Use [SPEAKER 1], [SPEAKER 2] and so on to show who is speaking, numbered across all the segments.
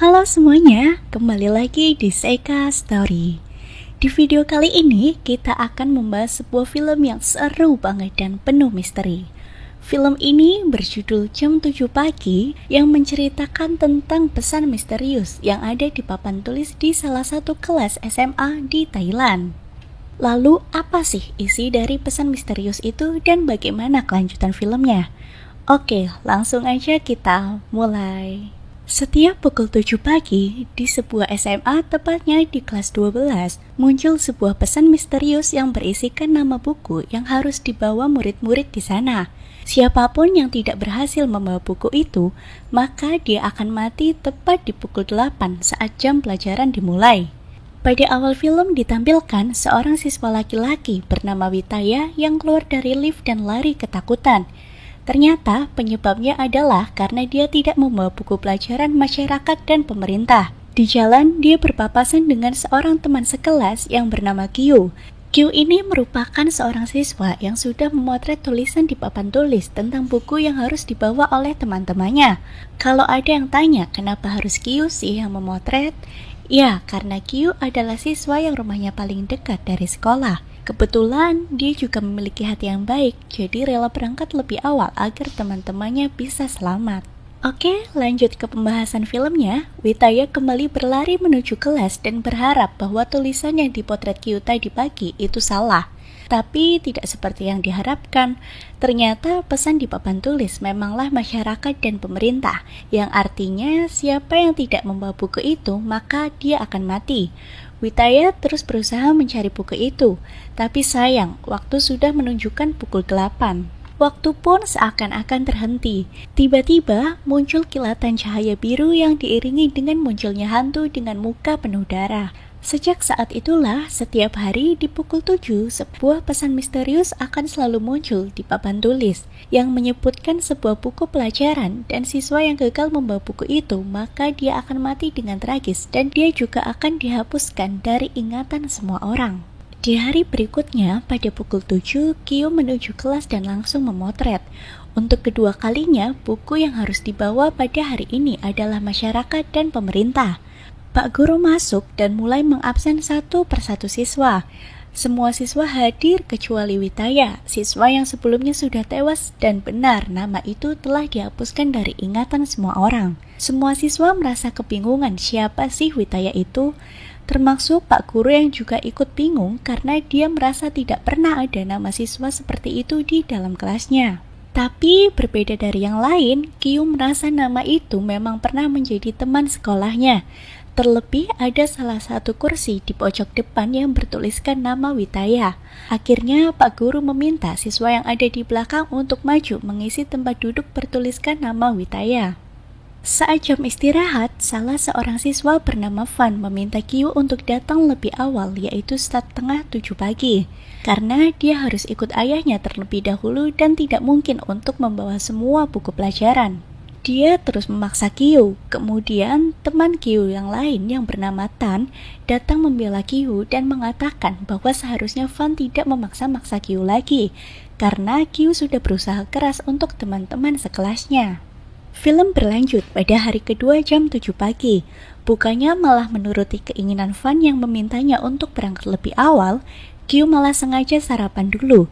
[SPEAKER 1] Halo semuanya, kembali lagi di Seika Story. Di video kali ini kita akan membahas sebuah film yang seru banget dan penuh misteri. Film ini berjudul Jam 7 Pagi yang menceritakan tentang pesan misterius yang ada di papan tulis di salah satu kelas SMA di Thailand. Lalu apa sih isi dari pesan misterius itu dan bagaimana kelanjutan filmnya? Oke, langsung aja kita mulai. Setiap pukul 7 pagi, di sebuah SMA tepatnya di kelas 12, muncul sebuah pesan misterius yang berisikan nama buku yang harus dibawa murid-murid di sana. Siapapun yang tidak berhasil membawa buku itu, maka dia akan mati tepat di pukul 8 saat jam pelajaran dimulai. Pada awal film ditampilkan seorang siswa laki-laki bernama Witaya yang keluar dari lift dan lari ketakutan. Ternyata penyebabnya adalah karena dia tidak membawa buku pelajaran masyarakat dan pemerintah. Di jalan, dia berpapasan dengan seorang teman sekelas yang bernama Kyu. Kyu ini merupakan seorang siswa yang sudah memotret tulisan di papan tulis tentang buku yang harus dibawa oleh teman-temannya. Kalau ada yang tanya kenapa harus Kyu sih yang memotret? Ya, karena Kyu adalah siswa yang rumahnya paling dekat dari sekolah. Kebetulan dia juga memiliki hati yang baik, jadi rela berangkat lebih awal agar teman-temannya bisa selamat. Oke, lanjut ke pembahasan filmnya. Witaya kembali berlari menuju kelas dan berharap bahwa tulisan yang dipotret Kyu tadi pagi itu salah. Tapi tidak seperti yang diharapkan. Ternyata pesan di papan tulis memanglah masyarakat dan pemerintah, yang artinya siapa yang tidak membawa buku itu maka dia akan mati. Witaya terus berusaha mencari buku itu, tapi sayang, waktu sudah menunjukkan pukul 8. Waktu pun seakan-akan terhenti. Tiba-tiba muncul kilatan cahaya biru yang diiringi dengan munculnya hantu dengan muka penuh darah. Sejak saat itulah, setiap hari di pukul 7, sebuah pesan misterius akan selalu muncul di papan tulis yang menyebutkan sebuah buku pelajaran, dan siswa yang gagal membawa buku itu maka dia akan mati dengan tragis dan dia juga akan dihapuskan dari ingatan semua orang. Di hari berikutnya, pada pukul 7, Kyu menuju kelas dan langsung memotret. Untuk kedua kalinya, buku yang harus dibawa pada hari ini adalah masyarakat dan pemerintah. Pak Guru masuk dan mulai mengabsen satu persatu siswa. Semua siswa hadir kecuali Witaya, siswa yang sebelumnya sudah tewas dan benar nama itu telah dihapuskan dari ingatan semua orang. Semua siswa merasa kebingungan siapa sih Witaya itu, termasuk Pak Guru yang juga ikut bingung karena dia merasa tidak pernah ada nama siswa seperti itu di dalam kelasnya. Tapi berbeda dari yang lain, Kyu merasa nama itu memang pernah menjadi teman sekolahnya. Terlebih ada salah satu kursi di pojok depan yang bertuliskan nama Witaya. Akhirnya Pak Guru meminta siswa yang ada di belakang untuk maju mengisi tempat duduk bertuliskan nama Witaya. Saat jam istirahat, salah seorang siswa bernama Van meminta Kyu untuk datang lebih awal, yaitu setengah 7 pagi. Karena dia harus ikut ayahnya terlebih dahulu dan tidak mungkin untuk membawa semua buku pelajaran. Dia terus memaksa Kyu. Kemudian teman Kyu yang lain yang bernama Tan datang membela Kyu dan mengatakan bahwa seharusnya Van tidak memaksa-maksa Kyu lagi karena Kyu sudah berusaha keras untuk teman-teman sekelasnya. Film berlanjut pada hari kedua jam 7 pagi. Bukannya malah menuruti keinginan Van yang memintanya untuk berangkat lebih awal, Kyu malah sengaja sarapan dulu.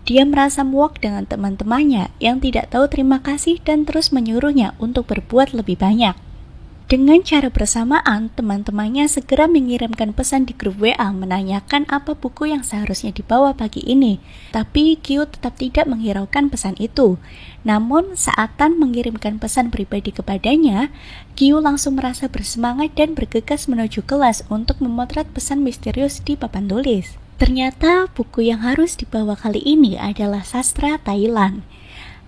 [SPEAKER 1] Dia merasa muak dengan teman-temannya yang tidak tahu terima kasih dan terus menyuruhnya untuk berbuat lebih banyak. Dengan cara bersamaan, teman-temannya segera mengirimkan pesan di grup WA menanyakan apa buku yang seharusnya dibawa pagi ini. Tapi Kyu tetap tidak menghiraukan pesan itu. Namun saat Tan mengirimkan pesan pribadi kepadanya, Kyu langsung merasa bersemangat dan bergegas menuju kelas untuk memotret pesan misterius di papan tulis. Ternyata buku yang harus dibawa kali ini adalah sastra Thailand.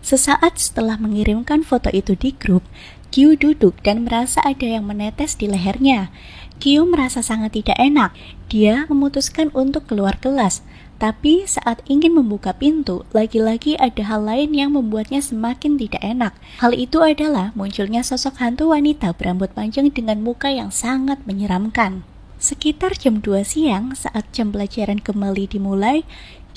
[SPEAKER 1] Sesaat setelah mengirimkan foto itu di grup, Kyu duduk dan merasa ada yang menetes di lehernya. Kyu merasa sangat tidak enak. Dia memutuskan untuk keluar kelas. Tapi saat ingin membuka pintu, lagi-lagi ada hal lain yang membuatnya semakin tidak enak. Hal itu adalah munculnya sosok hantu wanita berambut panjang dengan muka yang sangat menyeramkan. Sekitar jam 2 siang saat jam pelajaran kembali dimulai,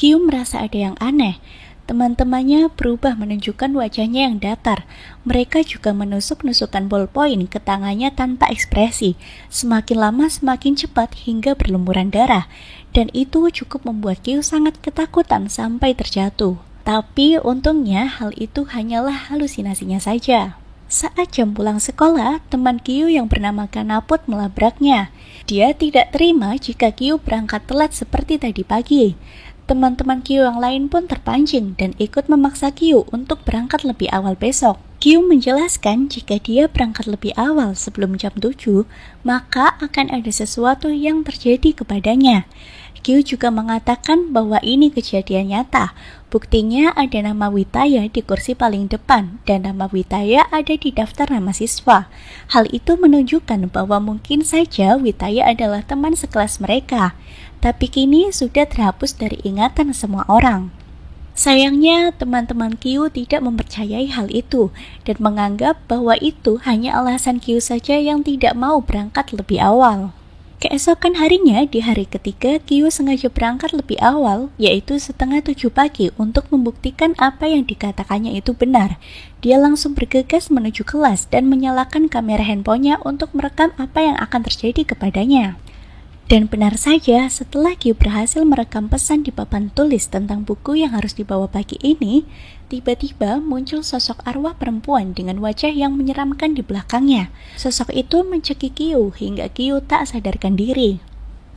[SPEAKER 1] Kyu merasa ada yang aneh. Teman-temannya berubah menunjukkan wajahnya yang datar. Mereka juga menusuk-nusukkan ballpoint ke tangannya tanpa ekspresi. Semakin lama semakin cepat hingga berlumuran darah. Dan itu cukup membuat Kyu sangat ketakutan sampai terjatuh. Tapi untungnya hal itu hanyalah halusinasinya saja. Saat jam pulang sekolah, teman Kyu yang bernama Kanaput melabraknya. Dia tidak terima jika Kyu berangkat telat seperti tadi pagi. Teman-teman Kyu yang lain pun terpancing dan ikut memaksa Kyu untuk berangkat lebih awal besok. Kyu menjelaskan jika dia berangkat lebih awal sebelum jam 7, maka akan ada sesuatu yang terjadi kepadanya. Kyu juga mengatakan bahwa ini kejadian nyata. Buktinya ada nama Witaya di kursi paling depan dan nama Witaya ada di daftar nama siswa. Hal itu menunjukkan bahwa mungkin saja Witaya adalah teman sekelas mereka. Tapi kini sudah terhapus dari ingatan semua orang. Sayangnya, teman-teman Kyu tidak mempercayai hal itu dan menganggap bahwa itu hanya alasan Kyu saja yang tidak mau berangkat lebih awal. Keesokan harinya, di hari ketiga, Kyu sengaja berangkat lebih awal, yaitu 6:30 pagi untuk membuktikan apa yang dikatakannya itu benar. Dia langsung bergegas menuju kelas dan menyalakan kamera handphonenya untuk merekam apa yang akan terjadi kepadanya. Dan benar saja, setelah Kyu berhasil merekam pesan di papan tulis tentang buku yang harus dibawa pagi ini, tiba-tiba muncul sosok arwah perempuan dengan wajah yang menyeramkan di belakangnya. Sosok itu mencekik Kyu hingga Kyu tak sadarkan diri.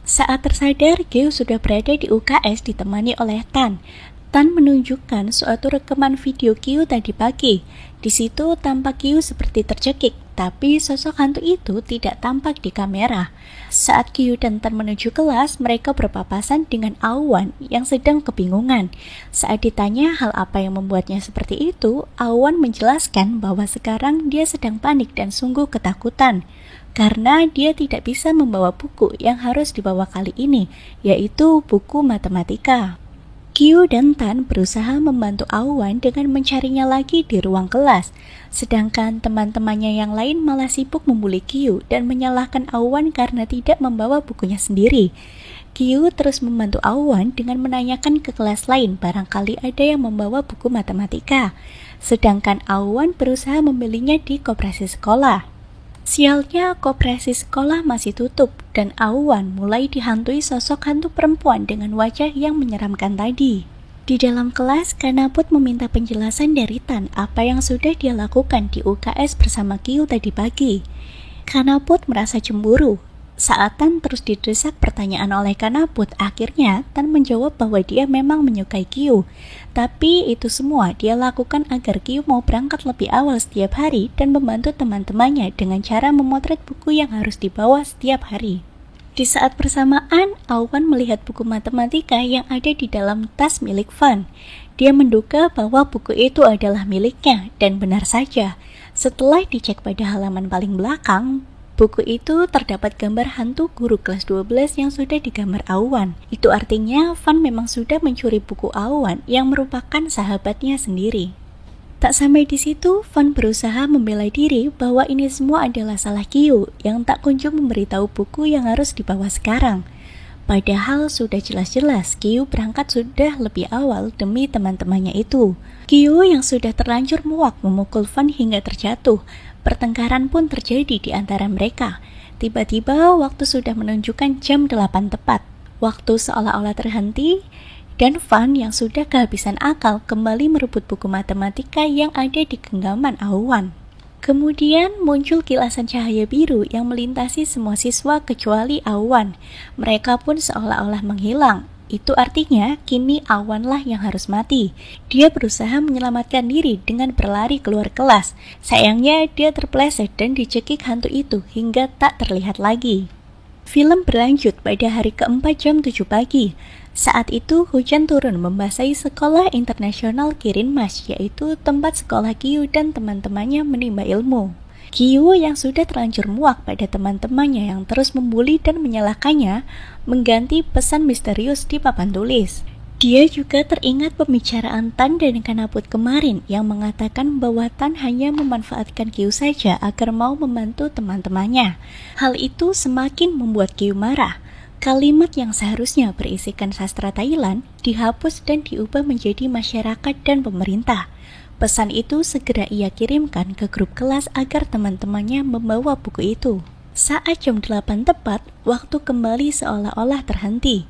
[SPEAKER 1] Saat tersadar, Kyu sudah berada di UKS ditemani oleh Tan. Tan menunjukkan suatu rekaman video Kyu tadi pagi. Di situ tampak Kyu seperti tercekik, tapi sosok hantu itu tidak tampak di kamera. Saat Kyu dan Tan menuju kelas, mereka berpapasan dengan Awan yang sedang kebingungan. Saat ditanya hal apa yang membuatnya seperti itu, Awan menjelaskan bahwa sekarang dia sedang panik dan sungguh ketakutan. Karena dia tidak bisa membawa buku yang harus dibawa kali ini, yaitu buku matematika. Kyu dan Tan berusaha membantu Awan dengan mencarinya lagi di ruang kelas, sedangkan teman-temannya yang lain malah sibuk membuli Kyu dan menyalahkan Awan karena tidak membawa bukunya sendiri. Kyu terus membantu Awan dengan menanyakan ke kelas lain barangkali ada yang membawa buku matematika, sedangkan Awan berusaha membelinya di koperasi sekolah. Sialnya, koperasi sekolah masih tutup dan Awan mulai dihantui sosok hantu perempuan dengan wajah yang menyeramkan tadi. Di dalam kelas, Kanaput meminta penjelasan dari Tan apa yang sudah dia lakukan di UKS bersama Kyu tadi pagi. Kanaput merasa cemburu. Saat Tan terus didesak pertanyaan oleh Kanaput, akhirnya Tan menjawab bahwa dia memang menyukai Kyu. Tapi itu semua dia lakukan agar Kyu mau berangkat lebih awal setiap hari dan membantu teman-temannya dengan cara memotret buku yang harus dibawa setiap hari. Di saat bersamaan, Awan melihat buku matematika yang ada di dalam tas milik Fan. Dia menduga bahwa buku itu adalah miliknya, dan benar saja. Setelah dicek pada halaman paling belakang, buku itu terdapat gambar hantu guru kelas 12 yang sudah digambar Awan. Itu artinya Fan memang sudah mencuri buku Awan yang merupakan sahabatnya sendiri. Tak sampai di situ, Fan berusaha membela diri bahwa ini semua adalah salah Kyu yang tak kunjung memberitahu buku yang harus dibawa sekarang. Padahal sudah jelas-jelas Kyu berangkat sudah lebih awal demi teman-temannya itu. Kyu yang sudah terlanjur muak memukul Fan hingga terjatuh. Pertengkaran pun terjadi di antara mereka. Tiba-tiba waktu sudah menunjukkan jam 8 tepat. Waktu seolah-olah terhenti dan Fan yang sudah kehabisan akal kembali merebut buku matematika yang ada di genggaman Awan. Kemudian muncul kilasan cahaya biru yang melintasi semua siswa kecuali Awan. Mereka pun seolah-olah menghilang. Itu artinya kini Awanlah yang harus mati. Dia berusaha menyelamatkan diri dengan berlari keluar kelas. Sayangnya dia terpeleset dan dicekik hantu itu hingga tak terlihat lagi. Film berlanjut pada hari keempat jam 7 pagi. Saat itu hujan turun membasahi sekolah internasional Kirin Mas, yaitu tempat sekolah Kyu dan teman-temannya menimba ilmu. Kyu yang sudah terlanjur muak pada teman-temannya yang terus membuli dan menyalahkannya, mengganti pesan misterius di papan tulis. Dia juga teringat pembicaraan Tan dan Kanaput kemarin yang mengatakan bahwa Tan hanya memanfaatkan Kyu saja agar mau membantu teman-temannya. Hal itu semakin membuat Kyu marah. Kalimat yang seharusnya berisikan sastra Thailand dihapus dan diubah menjadi masyarakat dan pemerintah. Pesan itu segera ia kirimkan ke grup kelas agar teman-temannya membawa buku itu. Saat jam 8 tepat, waktu kembali seolah-olah terhenti.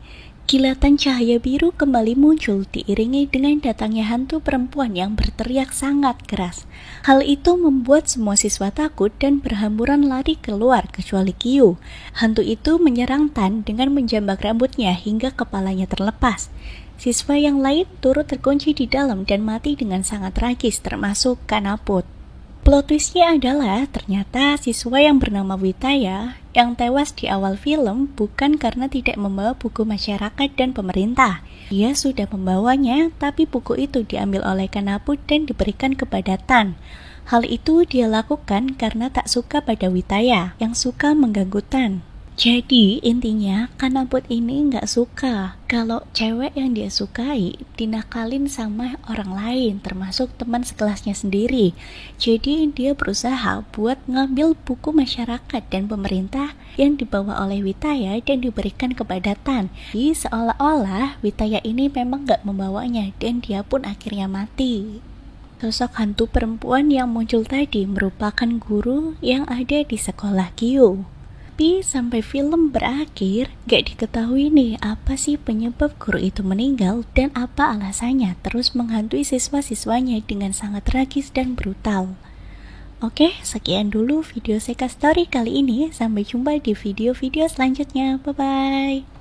[SPEAKER 1] Kilatan cahaya biru kembali muncul diiringi dengan datangnya hantu perempuan yang berteriak sangat keras. Hal itu membuat semua siswa takut dan berhamburan lari keluar kecuali Kyu. Hantu itu menyerang Tan dengan menjambak rambutnya hingga kepalanya terlepas. Siswa yang lain turut terkunci di dalam dan mati dengan sangat tragis, termasuk Kanaput. Plot twistnya adalah ternyata siswa yang bernama Witaya yang tewas di awal film bukan karena tidak membawa buku masyarakat dan pemerintah. Dia sudah membawanya, tapi buku itu diambil oleh Kanaput dan diberikan kepada Tan. Hal itu dia lakukan karena tak suka pada Witaya yang suka mengganggu Tan. Jadi intinya Kanaput ini nggak suka kalau cewek yang dia sukai dinakalin sama orang lain, termasuk teman sekelasnya sendiri. Jadi dia berusaha buat ngambil buku masyarakat dan pemerintah yang dibawa oleh Witaya dan diberikan kepada Tan. Jadi seolah-olah Witaya ini memang nggak membawanya dan dia pun akhirnya mati. Sosok hantu perempuan yang muncul tadi merupakan guru yang ada di sekolah Kyu. Tapi sampai film berakhir, gak diketahui nih apa sih penyebab guru itu meninggal dan apa alasannya terus menghantui siswa-siswanya dengan sangat tragis dan brutal. Oke, sekian dulu video Seika Story kali ini. Sampai jumpa di video-video selanjutnya. Bye-bye.